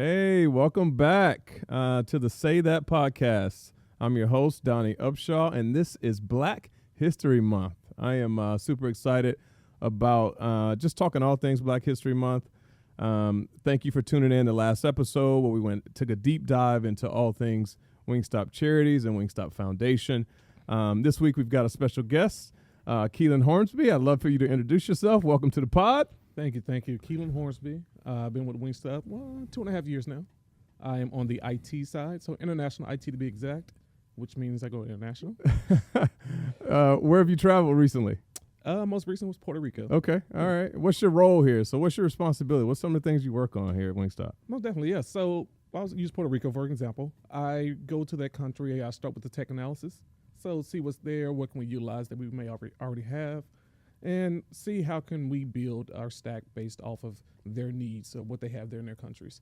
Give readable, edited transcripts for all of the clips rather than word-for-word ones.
Hey, welcome back to the Say That podcast. I'm your host, Donnie Upshaw, and this is Black History Month. I am super excited about just talking all things Black History Month. Thank you for tuning in the last episode where we took a deep dive into all things Wingstop Charities and Wingstop Foundation. This week we've got a special guest, Kieland Hornsby. I'd love for you to introduce yourself. Welcome to the pod. Thank you. Kieland Hornsby. I've been with Wingstop 2.5 years now. I am on the IT side, so international IT to be exact, which means I go international. Where have you traveled recently? Most recent was Puerto Rico. Okay, all right. What's your role here? So what's your responsibility? What's some of the things you work on here at Wingstop? Most definitely, yes. So I'll use Puerto Rico for example. I go to that country. I start with the tech analysis. So see what's there, what can we utilize that we may already have, and see how can we build our stack based off of their needs, so what they have there in their countries.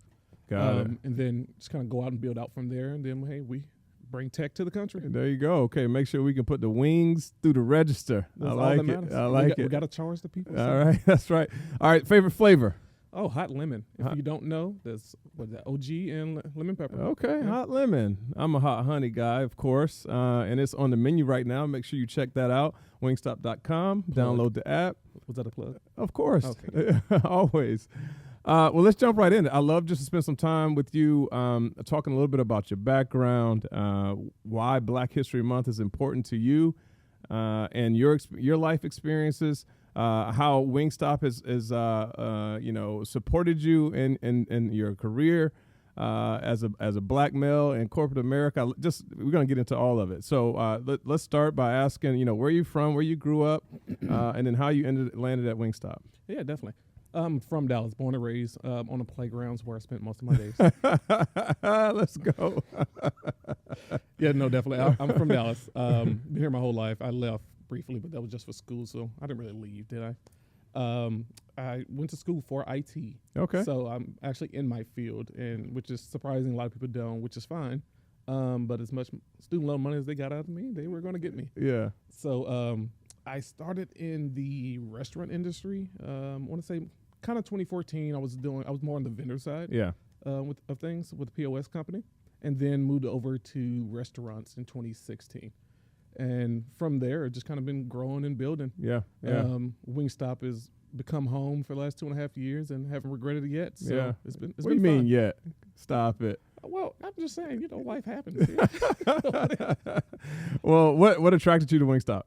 Got it. And then just kind of go out and build out from there, and then, hey, we bring tech to the country. There you go. Okay, make sure we can put the wings through the register. That's I like it. matters. I like it. We got to charge the people. All right, that's right. All right, favorite flavor? Oh, hot lemon. If you don't know, there's OG and lemon pepper. Okay, Yeah. hot lemon. I'm a hot honey guy, of course, and it's on the menu right now. Make sure you check that out, wingstop.com. Download the app. Was that a plug? Of course, Okay. always. Well, let's jump right in. I love just to spend some time with you talking a little bit about your background, why Black History Month is important to you, and your life experiences, how Wingstop has supported you in your career as a black male in corporate America. We're gonna get into all of it. So let's start by asking, where you from, where you grew up, and then how you landed at Wingstop. Yeah, definitely. I'm from Dallas, born and raised on the playgrounds where I spent most of my days. Let's go. Yeah, no, definitely. I'm from Dallas. Been here my whole life. I left briefly, but that was just for school, so I didn't really leave, did I? I went to school for IT. Okay. So I'm actually in my field, and which is surprising. A lot of people don't, which is fine. But as much student loan money as they got out of me, they were going to get me. Yeah. So I started in the restaurant industry. I want to say kind of 2014. I was more on the vendor side. Yeah. Of things with the POS company, and then moved over to restaurants in 2016. And from there, it just kind of been growing and building. Yeah. Yeah. Wingstop has become home for the last 2.5 years, and haven't regretted it yet. So Yeah. it's been. What do you mean yet? Stop it. Well, I'm just saying, life happens. Well, what attracted you to Wingstop?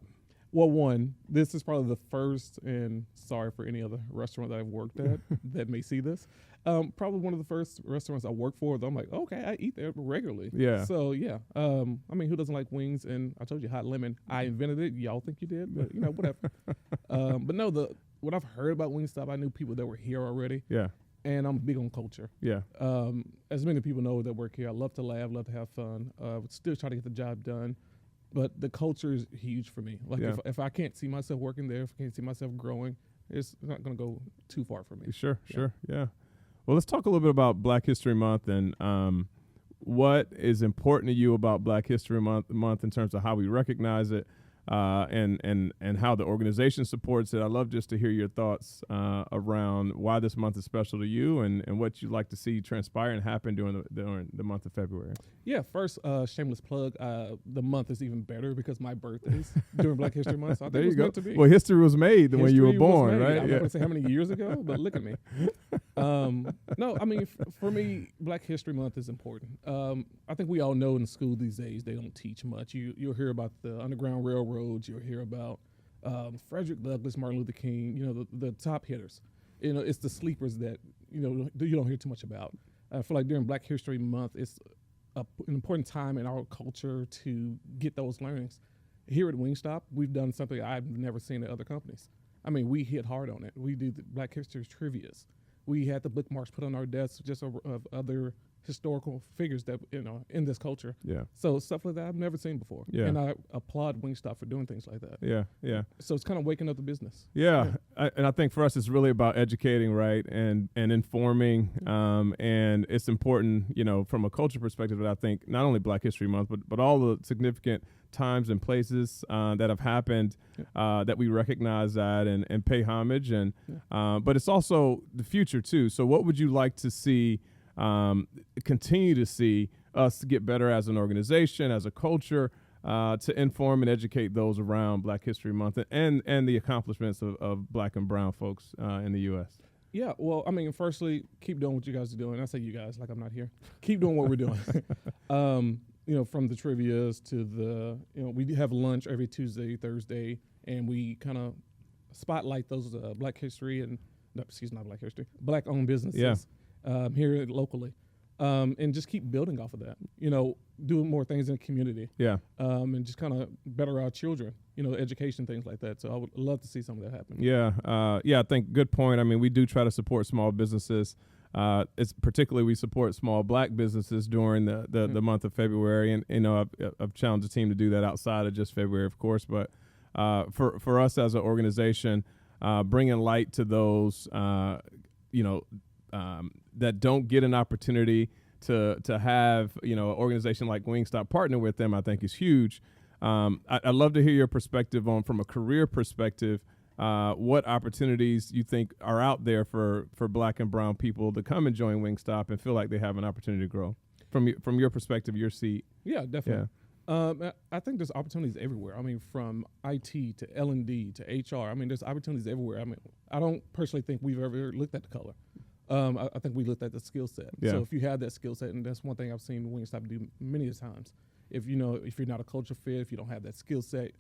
Well, one, this is probably the first, and sorry for any other restaurant that I've worked at that may see this. Probably one of the first restaurants I worked for that I'm like, okay, I eat there regularly. Yeah. So yeah, I mean, who doesn't like wings? And I told you, hot lemon. I invented it. Y'all think you did, but whatever. But no, what I've heard about Wingstop, I knew people that were here already. Yeah. And I'm big on culture. Yeah. As many people know that work here, I love to laugh, love to have fun. Still try to get the job done. But the culture is huge for me. Like if I can't see myself working there, if I can't see myself growing, it's not going to go too far for me. Sure. Yeah. Well, let's talk a little bit about Black History Month and what is important to you about Black History Month in terms of how we recognize it, and how the organization supports it. I'd love just to hear your thoughts around why this month is special to you and what you'd like to see transpire and happen during the month of February. Yeah, first, shameless plug. The month is even better because my birthday's during Black History Month. So I think There it you was go. meant to be. Well, history was made when you were History was born, made. right? I'm not going to say how many years ago, but look at me. No, I mean, for me, Black History Month is important. I think we all know in school these days they don't teach much. You'll hear about the Underground Railroads. You'll hear about Frederick Douglass, Martin Luther King. The top hitters. It's the sleepers that you don't hear too much about. I feel like during Black History Month, it's an important time in our culture to get those learnings. Here at Wingstop, we've done something I've never seen at other companies. I mean, we hit hard on it. We do the Black History Trivias. We had the bookmarks put on our desks just of other historical figures that in this culture. Yeah. So stuff like that I've never seen before. Yeah. And I applaud Wingstop for doing things like that. Yeah. So it's kind of waking up the business. Yeah. And I think for us, it's really about educating, right, and informing, and it's important, from a culture perspective. That I think not only Black History Month, but all the significant times and places that have happened that we recognize that and pay homage, and but it's also the future too. So what would you like to see continue to see us get better as an organization, as a culture, to inform and educate those around Black History Month and the accomplishments of Black and brown folks in the U.S.? Yeah, well, I mean, firstly, keep doing what you guys are doing. I say you guys like I'm not here. Keep doing what we're doing. From the trivias to we have lunch every Tuesday, Thursday, and we kind of spotlight those Black history Black-owned businesses here locally. And just keep building off of that, doing more things in the community. Yeah. And just kind of better our children, education, things like that. So I would love to see some of that happen. Yeah. I think good point. I mean, we do try to support small businesses. It's particularly we support small Black businesses during the month of February. And, I've challenged the team to do that outside of just February, of course. But for us as an organization, bringing light to those, that don't get an opportunity to have, an organization like Wingstop partner with them, I think is huge. I'd love to hear your perspective from a career perspective, what opportunities you think are out there for Black and brown people to come and join Wingstop and feel like they have an opportunity to grow from your perspective, your seat. Yeah, definitely. Yeah. I think there's opportunities everywhere. I mean, from IT to L&D to HR. I mean, there's opportunities everywhere. I mean, I don't personally think we've ever looked at the color. I think we looked at the skill set. Yeah. So if you have that skill set, and that's one thing I've seen Wingstop do many times, if you're not a culture fit, if you don't have that skill set,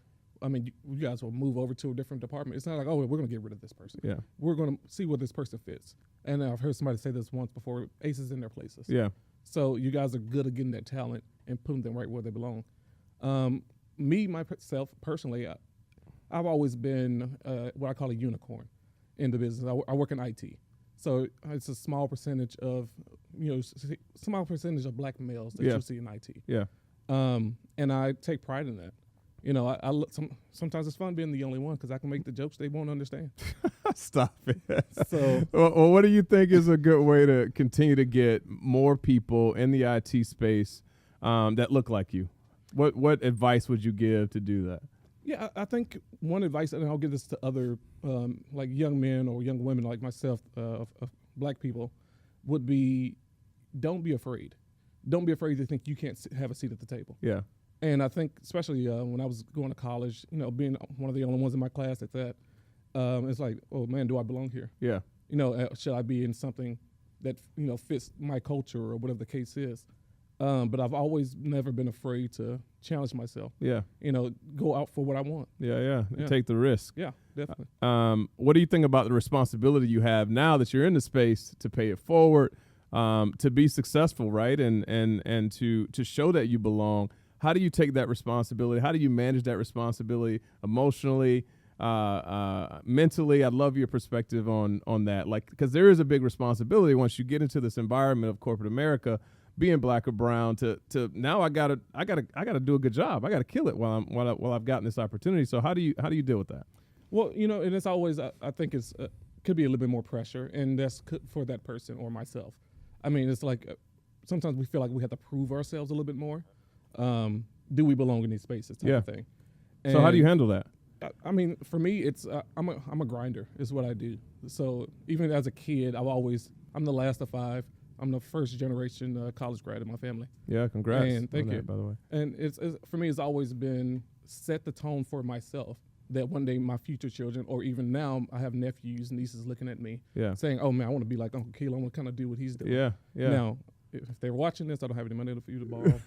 I mean, you guys will move over to a different department. It's not like, we're going to get rid of this person. Yeah. We're going to see where this person fits. And I've heard somebody say this once before, aces in their places. Yeah. So you guys are good at getting that talent and putting them right where they belong. Myself, personally, I've always been what I call a unicorn in the business. I work in IT. So it's a small percentage of, Black males that you'll see in IT. Yeah. And I take pride in that. Sometimes it's fun being the only one because I can make the jokes they won't understand. Stop it. So, well, what do you think is a good way to continue to get more people in the IT space that look like you? What advice would you give to do that? Yeah, I think one advice, and I'll give this to other like young men or young women like myself, of Black people, would be don't be afraid. Don't be afraid to think you can't have a seat at the table. Yeah. And I think especially when I was going to college, being one of the only ones in my class at that, it's like, oh man, do I belong here? Yeah. Should I be in something that, fits my culture or whatever the case is? But I've always never been afraid to challenge myself. Yeah. Go out for what I want. Yeah. Take the risk. Yeah, definitely. What do you think about the responsibility you have now that you're in the space to pay it forward, to be successful, right? And to show that you belong. How do you take that responsibility? How do you manage that responsibility emotionally, mentally? I'd love your perspective on that. Because there is a big responsibility once you get into this environment of corporate America, being Black or brown. To now, I gotta do a good job. I gotta kill it while I've gotten this opportunity. So how do you deal with that? Well, and it's always I think it's could be a little bit more pressure, and that's for that person or myself. I mean, it's like sometimes we feel like we have to prove ourselves a little bit more. Do we belong in these spaces type of thing. And so how do you handle that? I mean, for me, it's I'm a grinder is what I do. So even as a kid, I'm the last of 5. I'm the first generation college grad in my family. Yeah, congrats. And thank you. That, by the way. And it's for me, it's always been set the tone for myself that one day my future children, or even now, I have nephews, nieces looking at me, saying, "Oh man, I want to be like Uncle Kieland. I want to kind of do what he's doing." Yeah. Now, if they're watching this, I don't have any money for you to borrow.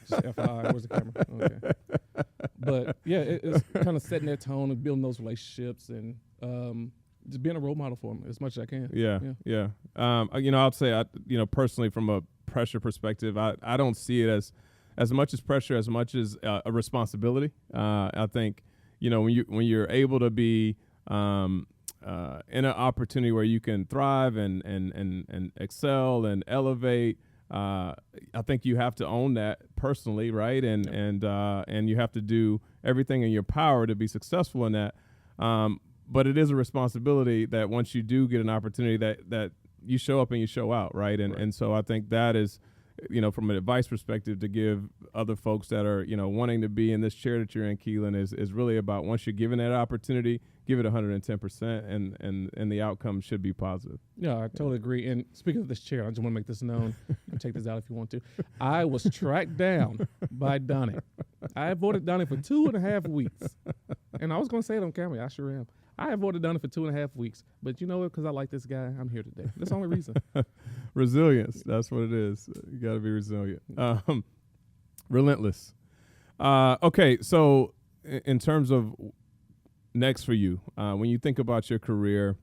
Just FYI, where's the camera? Okay. But yeah, it's kind of setting that tone and building those relationships and just being a role model for them as much as I can. Yeah. I'll say, personally, from a pressure perspective, I don't see it as much as pressure, as much as a responsibility. I think, when you're able to be in an opportunity where you can thrive and excel and elevate, I think you have to own that personally, right? And you have to do everything in your power to be successful in that. But it is a responsibility that once you do get an opportunity that you show up and you show out, right? And so I think that is from an advice perspective to give other folks that are, wanting to be in this chair that you're in, Kieland, is really about once you're given that opportunity, give it 110%, and the outcome should be positive. Yeah, I totally agree. And speaking of this chair, I just want to make this known. You can take this out if you want to. I was tracked down by Donnie. I avoided Donnie for 2.5 weeks. And I was going to say it on camera. I sure am. I avoided Donnie for 2.5 weeks. But you know what? Because I like this guy, I'm here today. That's the only reason. Resilience. That's what it is. You got to be resilient. Relentless. Okay, so in terms of next for you, when you think about your career,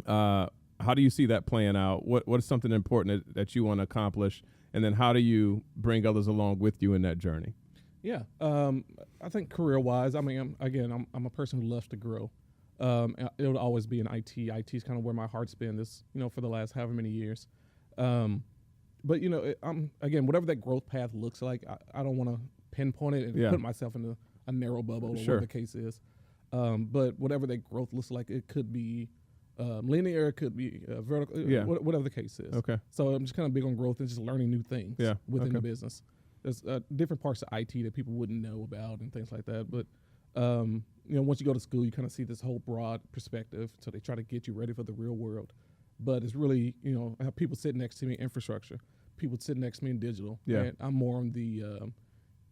how do you see that playing out? What is something important that you want to accomplish? And then how do you bring others along with you in that journey? Yeah. I think career-wise, I mean, I'm a person who loves to grow. It'll always be in IT. IT is kind of where my heart's been this, for the last however many years. But, whatever that growth path looks like, I don't want to pinpoint it and put myself in a narrow bubble or whatever the case is. But whatever that growth looks like, it could be linear, it could be vertical, whatever the case is. Okay. So I'm just kind of big on growth and just learning new things within the business. There's different parts of IT that people wouldn't know about and things like that. But, once you go to school, you kind of see this whole broad perspective. So they try to get you ready for the real world. But it's really, I have people sitting next to me in infrastructure, people sitting next to me in digital. Yeah. And I'm more on the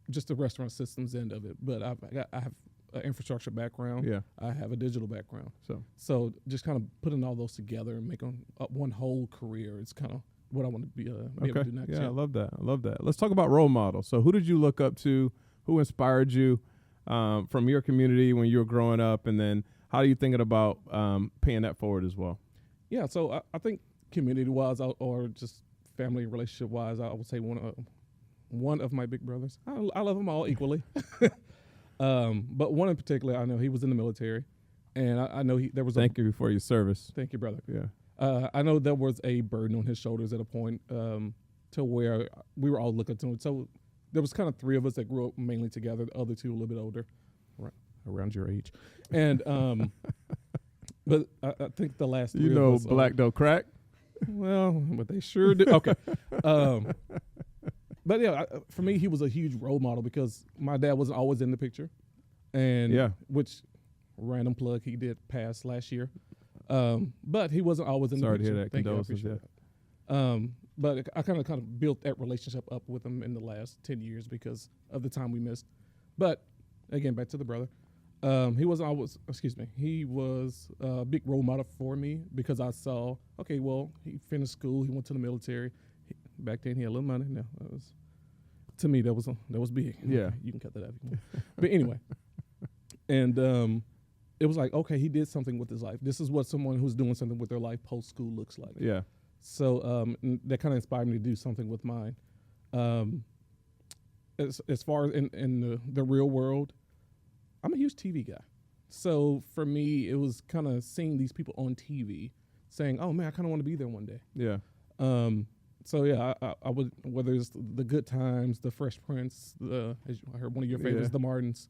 just the restaurant systems end of it. But I have an infrastructure background. Yeah. I have a digital background. So just kind of putting all those together and making one whole career is kind of what I want to be able to do next. Yeah, I love that. Let's talk about role models. So who did you look up to? Who inspired you from your community when you were growing up? And then how are you thinking about paying that forward as well? Yeah, so I think community-wise or just family relationship-wise, I would say one of my big brothers. I love them all equally. But one in particular, I know he was in the military. And I know there was Thank you for your service. Thank you, brother. Yeah. I know there was a burden on his shoulders at a point to where we were all looking to him. So there was kind of three of us that grew up mainly together. The other two a little bit older, around your age. And but I think the last three of us... black don't crack? Well, but they sure do. Okay. But yeah, for me, he was a huge role model because my dad wasn't always in the picture. And which, random plug, he did pass last year. But he wasn't always in the picture. Sorry to hear that. Condolences. But I kind of built that relationship up with him in the last 10 years because of the time we missed. But again, back to the brother. He was a big role model for me because I saw, okay, well, he finished school, he went to the military. Back then he had a little money. No, to me that was big. Yeah. You can cut that out if you want. But anyway. And it was like, okay, he did something with his life. This is what someone who's doing something with their life post school looks like. Yeah. So that kind of inspired me to do something with mine. As far as in the real world, I'm a huge TV guy. So for me, it was kind of seeing these people on TV saying, oh, man, I kind of want to be there one day. Yeah. So, yeah, I would, whether it's the Good Times, the Fresh Prince, as I heard one of your favorites, the Martins.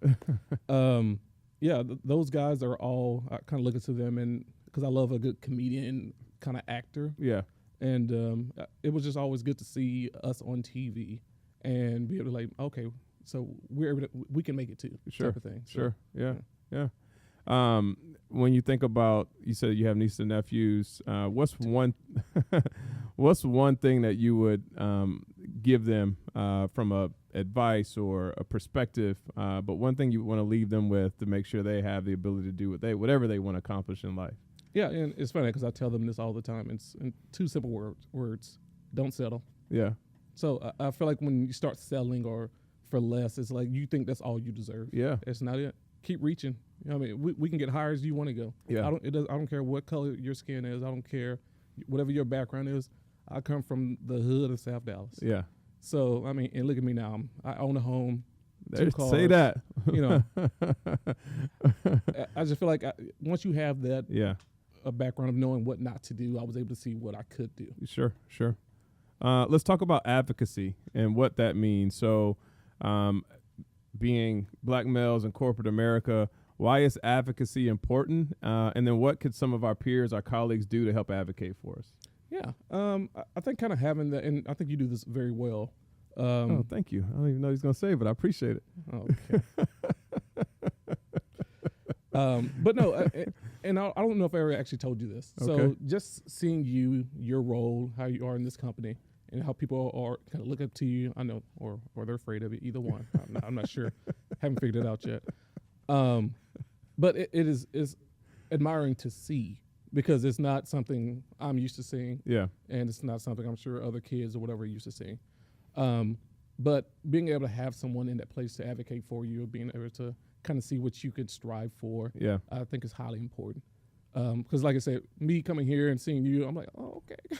Those guys are all, I kind of look to them and because I love a good comedian kind of actor. Yeah. And it was just always good to see us on TV and be able to like, okay, so we can make it too, type of thing. Sure. Yeah. When you think about, you said you have nieces and nephews. What's one thing that you would give them from a advice or a perspective? But one thing you want to leave them with to make sure they have the ability to do whatever they want to accomplish in life. Yeah, and it's funny because I tell them this all the time. It's in two simple words: don't settle. Yeah. So I feel like when you start settling or for less, it's like you think that's all you deserve. Yeah. It's not it. Keep reaching. You know what I mean, we can get higher as you want to go. Yeah. I don't care what color your skin is. I don't care whatever your background is. I come from the hood of South Dallas. Yeah. So I mean, and look at me now. I own a home. 2 cars. Say that. You know. I just feel like once you have that. Yeah. A background of knowing what not to do, I was able to see what I could do. Sure. Let's talk about advocacy and what that means. So, being black males in corporate America, why is advocacy important? And then what could some of our peers, our colleagues do to help advocate for us? Yeah. I think kind of having that, and I think you do this very well. Oh, thank you. I don't even know what he's going to say, but I appreciate it. Okay. But no, and I don't know if I ever actually told you this. So Okay. just seeing you, your role, how you are in this company, and how people are kind of look up to you. I know, or they're afraid of it. Either one. I'm not sure. Haven't figured it out yet. But it is admiring to see, because it's not something I'm used to seeing. Yeah. And it's not something I'm sure other kids or whatever are used to seeing. But being able to have someone in that place to advocate for you, being able to kind of see what you could strive for, Yeah. I think is highly important. Because like I said, me coming here and seeing you, I'm like, oh, okay.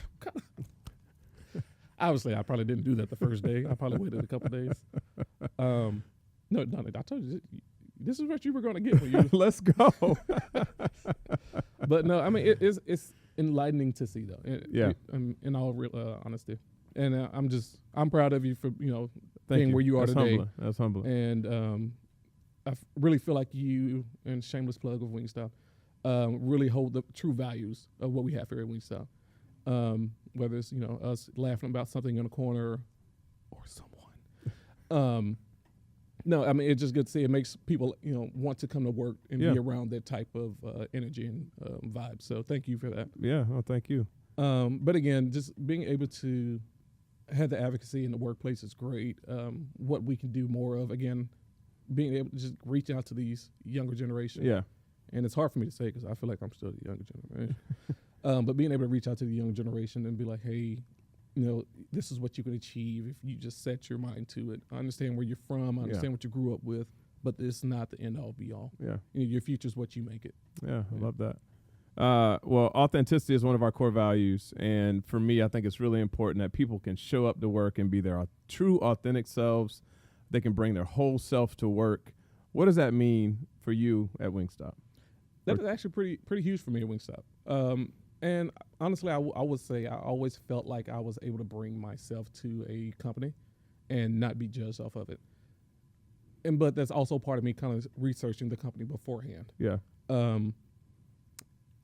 Obviously, I probably didn't do that the first day. I probably waited a couple days. No, Donnie, I told you, this is what you were going to get when you. Let's go. But no, I mean, it's enlightening to see, though. Yeah. In all real honesty. And I'm proud of you for, Thank being you. where you are That's today. Humbling. That's humbling. And I really feel like you, and shameless plug of Wingstop, really hold the true values of what we have here at Wingstop. Whether it's, us laughing about something in a corner or someone. No, I mean, it's just good to see. It makes people, want to come to work and Yeah. be around that type of energy and vibe. So thank you for that. Yeah. Oh, thank you. But again, just being able to have the advocacy in the workplace is great. What we can do more of, again, being able to just reach out to these younger generation. Yeah. And it's hard for me to say because I feel like I'm still the younger generation. But being able to reach out to the younger generation and be like, hey, this is what you can achieve if you just set your mind to it. I understand where you're from. I understand what you grew up with, but it's not the end all be all. Yeah. Your future is what you make it. Yeah. I love that. Well, authenticity is one of our core values. And for me, I think it's really important that people can show up to work and be their true, authentic selves. They can bring their whole self to work. What does that mean for you at Wingstop? That is actually pretty huge for me at Wingstop. And honestly, I would say I always felt like I was able to bring myself to a company and not be judged off of it. But that's also part of me kind of researching the company beforehand. Yeah.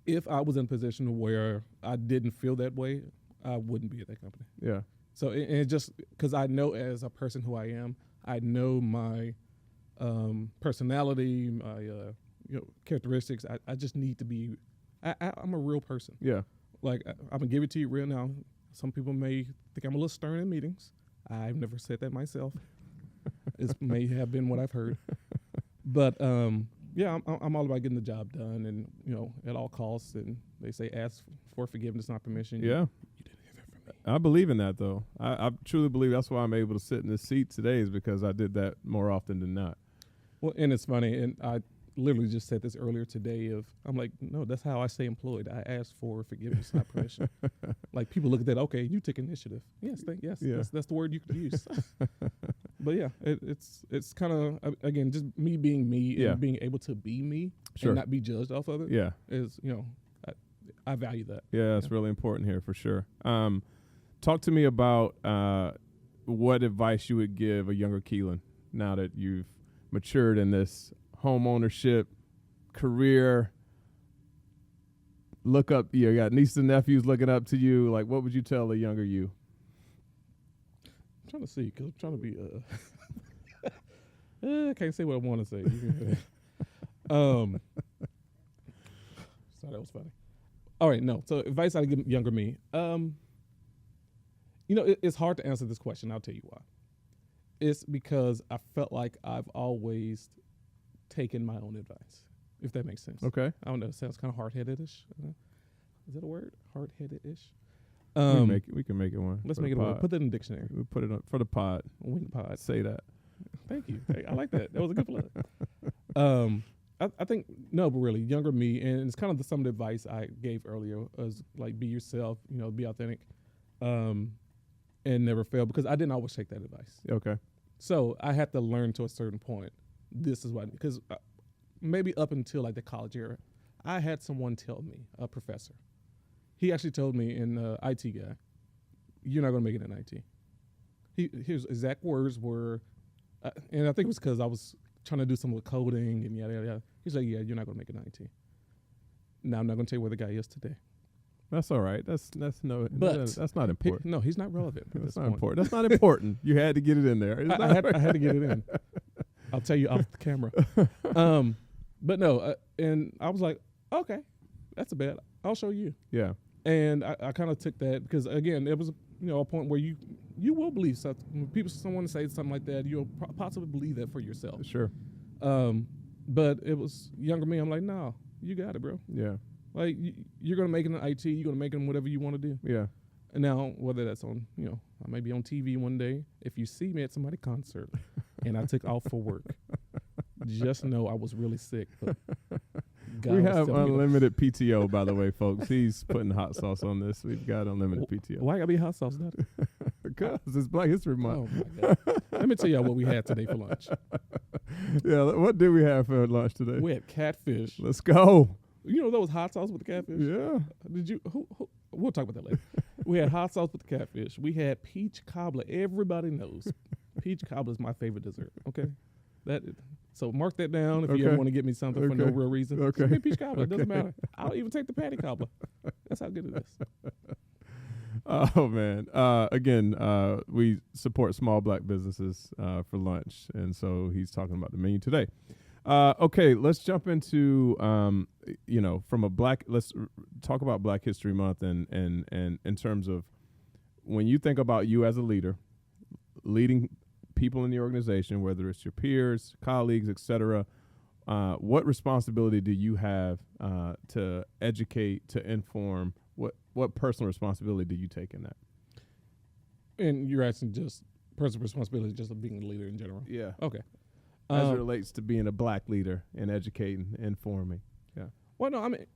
If I was in a position where I didn't feel that way, I wouldn't be at that company. Yeah. So it just because I know as a person who I am, I know my personality, my characteristics. I just need to be. I'm a real person. Yeah. Like I'm gonna give it to you real now. Some people may think I'm a little stern in meetings. I've never said that myself. It may have been what I've heard, but yeah, I'm all about getting the job done, and at all costs. And they say ask for forgiveness, not permission. Yeah. You didn't hear that from me. I believe in that, though. I truly believe that's why I'm able to sit in this seat today, is because I did that more often than not. Well, and it's funny, and I literally just said this earlier today. I'm like, no, that's how I stay employed. I ask for forgiveness, not permission. Like people look at that. Okay, you took initiative. Yes, Yeah. that's the word you could use. But yeah, it's kind of again just me being me and being able to be me and not be judged off of it. Yeah. Is I value that. Yeah, it's really important here for sure. Talk to me about what advice you would give a younger Kieland now that you've matured in this home ownership career. Look up, you got nieces and nephews looking up to you. Like, what would you tell a younger you? I'm trying to see because I'm trying to be. I can't say what I want to say. Sorry, that was funny. All right, no. So advice I give younger me. It's hard to answer this question. I'll tell you why. It's because I felt like I've always taken my own advice, if that makes sense. Okay. I don't know. It sounds kind of hard-headed-ish. Is that a word? Hard-headed-ish? We can make it one. Let's make it a word. Put that in the dictionary. We put it up for the pod. Wing pod. Say that. Thank you. Hey, I like that. That was a good plug. I think, no, but really, younger me, and it's kind of some of the advice I gave earlier, was like, be yourself, be authentic, and never fail, because I didn't always take that advice. Okay. So I had to learn to a certain point. This is what, because maybe up until like the college era, I had someone tell me, a professor. He actually told me, in IT guy, you're not going to make it in IT. His exact words were, and I think it was because I was trying to do some with coding and yada, yada, yada. He's like, yeah, you're not going to make it in IT. Now, I'm not going to tell you where the guy is today. That's all right. That's no. But that's not important. No, he's not relevant. At That's this not point. important. That's not important. You had to get it in there. It's I had to get it in. I'll tell you off the camera. But no, and I was like, okay, that's a bet. I'll show you. Yeah. And I kind of took that because again, it was a point where you will believe something. When someone say something like that, you'll possibly believe that for yourself. Sure. But it was younger me. I'm like, no, you got it, bro. Yeah. Like you're gonna make it in IT. You're gonna make it in whatever you want to do. Yeah. And now whether that's on, I may be on TV one day. If you see me at somebody's concert and I took off for work, just know I was really sick. But God we was have telling me unlimited PTO, by the way, folks. He's putting hot sauce on this. We've got unlimited PTO. Why gotta be hot sauce, Daddy? Because it's Black History Month. Oh my God. Let me tell y'all what we had today for lunch. Yeah, what did we have for lunch today? We had catfish. Let's go. You know those hot sauce with the catfish? Yeah. Did you? Who, we'll talk about that later. We had hot sauce with the catfish. We had peach cobbler. Everybody knows peach cobbler is my favorite dessert. Okay, so mark that down if you ever Okay. want to get me something for no real reason. Okay. Just give me peach cobbler. It doesn't Okay. matter. I'll even take the patty cobbler. That's how good it is. Oh man. Again, we support small Black businesses for lunch, and so he's talking about the menu today. Okay, let's jump into from a Black. Let's talk about Black History Month, and in terms of when you think about you as a leader, leading people in the organization, whether it's your peers, colleagues, etc. What responsibility do you have to educate, to inform? What personal responsibility do you take in that? And you're asking just personal responsibility, just of being a leader in general. Yeah. Okay. As it relates to being a Black leader and educating, informing. Yeah. Well, no, I mean,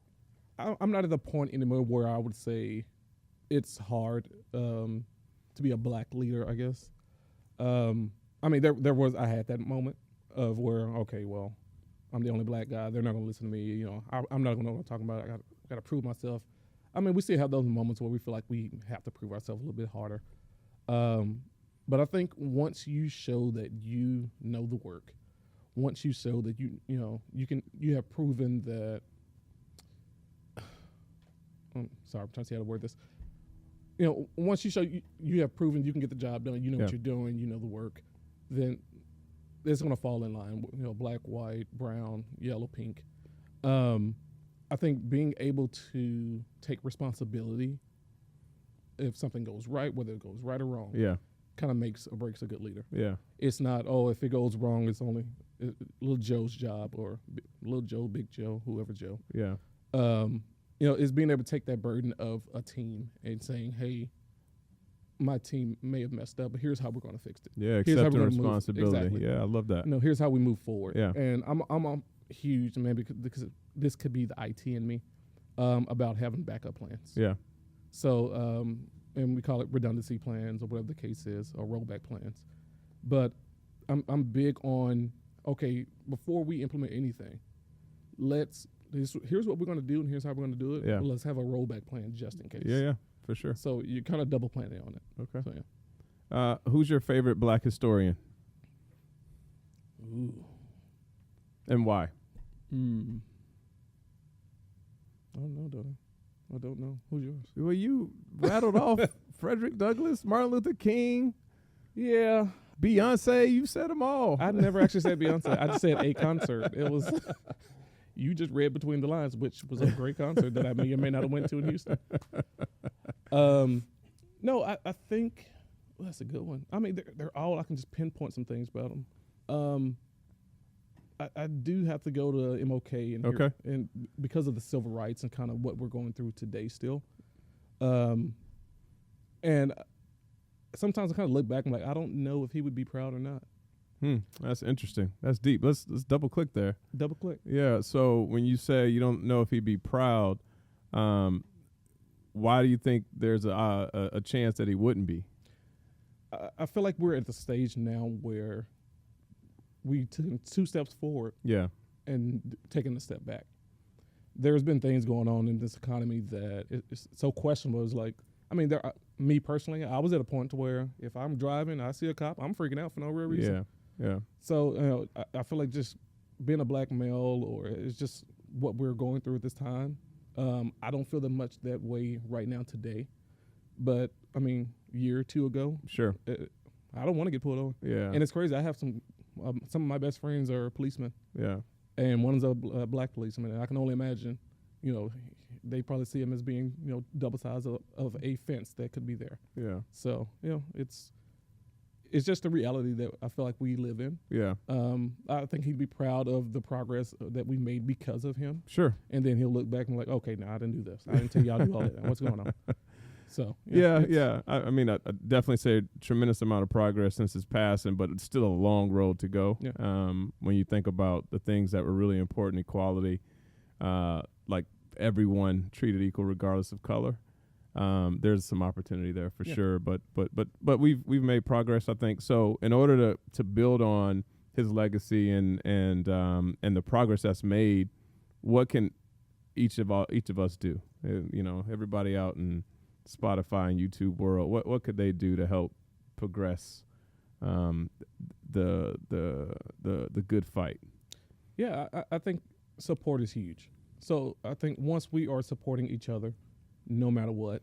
I'm not at the point anymore where I would say it's hard to be a Black leader, I guess. I mean, I had that moment of where, okay, well, I'm the only Black guy. They're not going to listen to me. I'm not going to know what I'm talking about. I got to prove myself. I mean, we still have those moments where we feel like we have to prove ourselves a little bit harder. But I think once you show that you know the work, once you show that you have proven that. Sorry, I'm trying to see how to word this. Once you show you have proven you can get the job done, you know what you're doing, you know the work, then it's going to fall in line. Black, white, brown, yellow, pink. I think being able to take responsibility if something goes right, whether it goes right or wrong, kind of makes or breaks a good leader. Yeah, it's not if it goes wrong, it's only little Joe's job or little Joe, Big Joe, whoever Joe. Yeah. It's being able to take that burden of a team and saying, hey, my team may have messed up, but here's how we're going to fix it. Yeah, accepting responsibility. Exactly. Yeah, I love that. Here's how we move forward. Yeah. And I'm huge, man, because this could be the IT in me, about having backup plans. Yeah. So, and we call it redundancy plans or whatever the case is, or rollback plans. But I'm big on, okay, before we implement anything, here's what we're going to do and here's how we're going to do it. Yeah. Let's have a rollback plan just in case. Yeah, for sure. So you're kind of double planning on it. Okay. So, yeah. Who's your favorite Black historian? Ooh. And why? I don't know, Donnie. I don't know. Who's yours? Well, you rattled off Frederick Douglass, Martin Luther King. Yeah. Beyonce, you said them all. I never actually said Beyonce. I just said a concert. It was, you just read between the lines, which was a great concert that I may or may not have went to in Houston. No, I think that's a good one. I mean, they're all, I can just pinpoint some things about them. I do have to go to MLK and because of the civil rights and kind of what we're going through today still. And sometimes I kind of look back and I'm like, I don't know if he would be proud or not. That's interesting. That's deep. Let's double click there. Double click. Yeah. So when you say you don't know if he'd be proud, why do you think there's a chance that he wouldn't be? I feel like we're at the stage now where we took 2 steps forward, and taking a step back. There's been things going on in this economy that it's so questionable. It's like, I mean, me personally, I was at a point to where if I'm driving, I see a cop, I'm freaking out for no real reason. Yeah. So I feel like just being a Black male, or it's just what we're going through at this time. I don't feel that much that way right now today, but I mean, a year or two ago, Sure. I don't want to get pulled over. Yeah. And it's crazy. I have some of my best friends are policemen, Yeah. and one's a black policeman, and I can only imagine, they probably see him as being, double size of a fence that could be there. Yeah. So, it's just a reality that I feel like we live in. Yeah. I think he'd be proud of the progress that we made because of him. Sure. And then he'll look back and be like, okay, no, I didn't do this. I didn't tell y'all to do all that. What's going on? So Yeah. I mean, I definitely say a tremendous amount of progress since his passing, but it's still a long road to go. Yeah. When you think about the things that were really important, equality, like everyone treated equal regardless of color. There's some opportunity there for sure, but we've made progress, I think. So in order to build on his legacy and the progress that's made, what can each of us do? Everybody out in Spotify and YouTube world, what could they do to help progress the good fight? Yeah, I think support is huge. So I think once we are supporting each other, no matter what,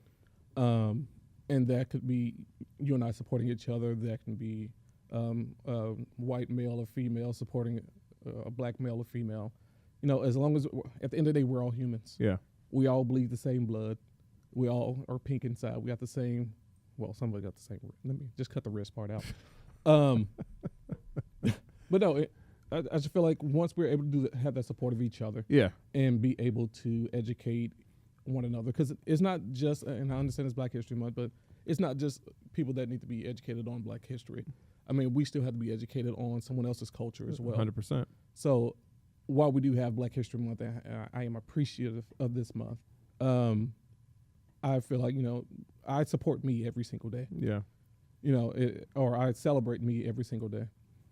and that could be you and I supporting each other. That can be a white male or female supporting a black male or female. As long as at the end of the day, we're all humans. Yeah, we all bleed the same blood. We all are pink inside. We got the same. Well, somebody got the same. Let me just cut the wrist part out. But no, I just feel like once we're able to have that support of each other, and be able to educate one another, because it's not just, and I understand it's Black History Month, but it's not just people that need to be educated on Black history. I mean, we still have to be educated on someone else's culture as well. 100%. So while we do have Black History Month, I am appreciative of this month. I feel like, I support me every single day. Yeah. Or I celebrate me every single day.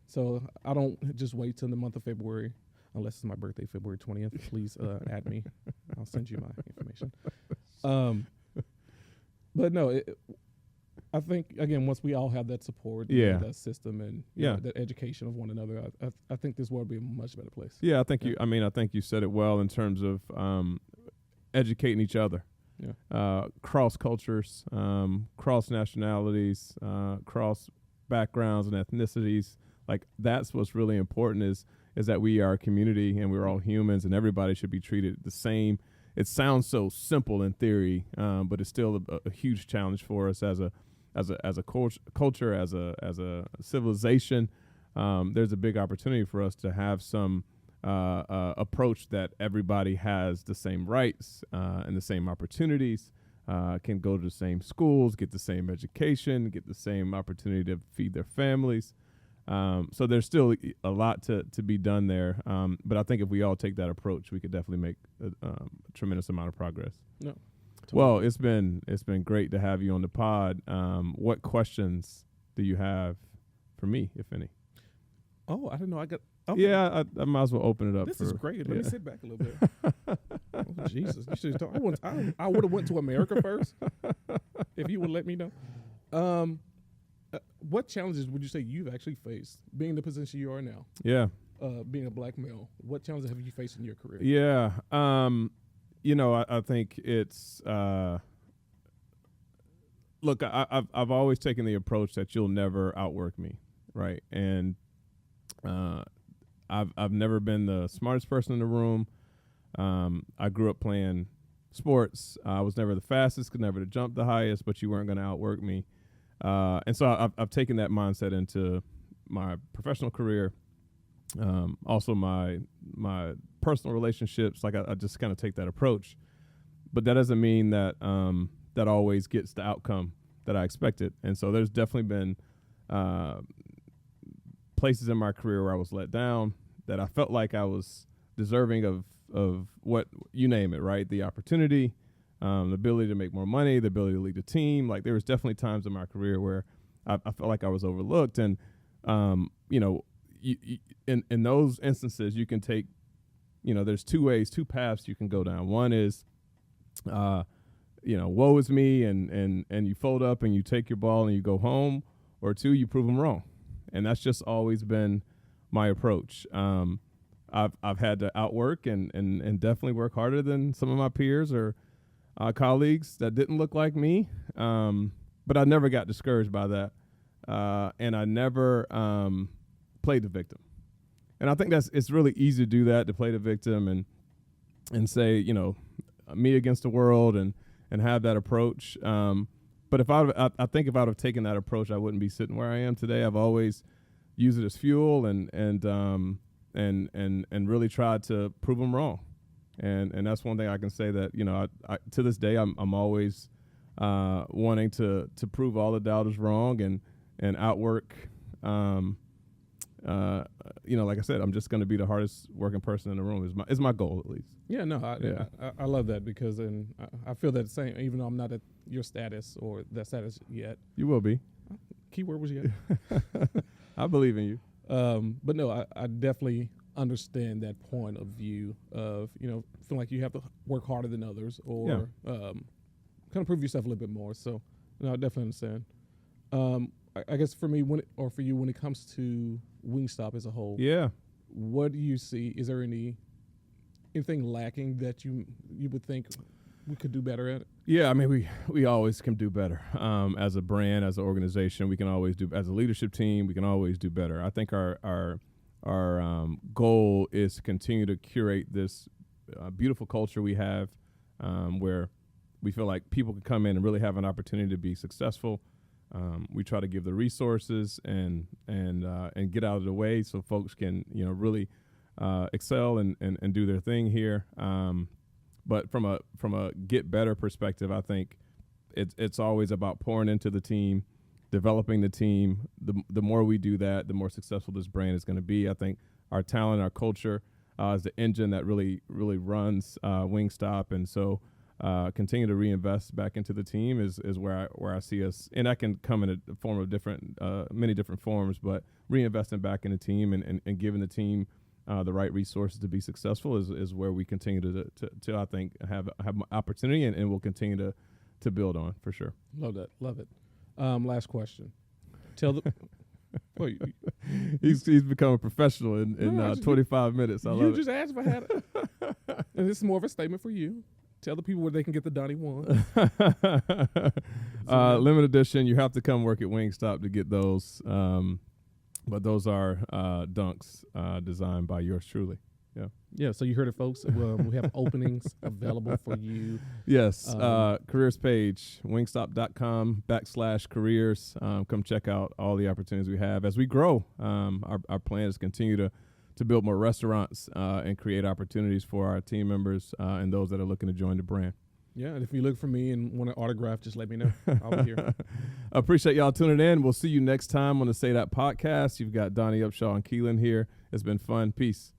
So I don't just wait till the month of February, unless it's my birthday, February 20th. Please add me. I'll send you my information. But no, I think, again, once we all have that support, that system, and that education of one another, I think this world will be a much better place. Yeah, I think I think you said it well in terms of educating each other. Yeah. Cross cultures, cross nationalities, cross backgrounds and ethnicities. Like, that's what's really important is that we are a community and we're all humans and everybody should be treated the same. It sounds so simple in theory, but it's still a huge challenge for us as a culture, as a civilization. There's a big opportunity for us to have some approach that everybody has the same rights and the same opportunities, can go to the same schools, get the same education, get the same opportunity to feed their families. So there's still a lot to be done there. But I think if we all take that approach, we could definitely make a tremendous amount of progress. No. Totally. Well, it's been great to have you on the pod. What questions do you have for me, if any? Oh, I didn't know I got. Okay. Yeah, I might as well open it up. This is great. Let me sit back a little bit. Oh, Jesus, you should. I would have went to America first if you would let me know. What challenges would you say you've actually faced being in the position you are now? Yeah. Being a black male, what challenges have you faced in your career? Yeah. I think it's look, I've always taken the approach that you'll never outwork me, right? And I've never been the smartest person in the room. I grew up playing sports. I was never the fastest, could never jump the highest, but you weren't going to outwork me. And so I've taken that mindset into my professional career, also my personal relationships. Like I just kind of take that approach, but that doesn't mean that that always gets the outcome that I expected. And so there's definitely been places in my career where I was let down, that I felt like I was deserving of what you name it, right? The opportunity, the ability to make more money, the ability to lead a team. Like, there was definitely times in my career where I felt like I was overlooked. And, in those instances, you can take, there's two paths you can go down. One is, woe is me, and you fold up and you take your ball and you go home, or two, you prove them wrong. And that's just always been my approach. I've had to outwork and definitely work harder than some of my peers or colleagues that didn't look like me. But I never got discouraged by that, and I never played the victim. And I think it's really easy to do that, to play the victim and say, you know, me against the world and have that approach. But I think if I'd have taken that approach, I wouldn't be sitting where I am today. I've always used it as fuel and really tried to prove them wrong. And that's one thing I can say that, you know, I to this day I'm always wanting to prove all the doubters wrong and outwork. You know, like I said, I'm just going to be the hardest working person in the room. Is my goal, at least. Yeah, no, I love that, because I feel that same, even though I'm not at your status or that status yet. You will be. Keyword was yet. I believe in you. But no, I definitely understand that point of view of, you know, feeling like you have to work harder than others or kind of prove yourself a little bit more. So, no, I definitely understand. I guess for me, for you, when it comes to Wingstop as a whole, what do you see? Is there anything lacking that you would think we could do better at it? Yeah, I mean, we always can do better. As a brand, as an organization, we can always do. As a leadership team, we can always do better. I think our goal is to continue to curate this beautiful culture we have, where we feel like people can come in and really have an opportunity to be successful. We try to give the resources and get out of the way so folks can, you know, really excel and do their thing here. But from a get better perspective, I think it's always about pouring into the team, developing the team. The more we do that, the more successful this brand is going to be. I think our talent, our culture is the engine that really runs Wingstop, and so. Continue to reinvest back into the team is where I see us, and that can come in a form of many different forms, but reinvesting back in the team and giving the team the right resources to be successful is where we continue to I think have opportunity and we'll continue to build on, for sure. Love it. Last question. Tell the well, he's become a professional in 25 minutes. I love it. You just asked if I had it. And this is more of a statement for you. Tell the people where they can get the Donnie one. Limited edition. You have to come work at Wingstop to get those. But those are dunks designed by yours truly. Yeah. Yeah. So you heard it, folks. We have openings available for you. Yes. Careers page, wingstop.com/careers. Come check out all the opportunities we have as we grow. Our plan is to continue to build more restaurants and create opportunities for our team members and those that are looking to join the brand. Yeah, and if you look for me and want an autograph, just let me know. I'll be here. I appreciate y'all tuning in. We'll see you next time on the Say That podcast. You've got Donnie Upshaw and Kieland here. It's been fun. Peace.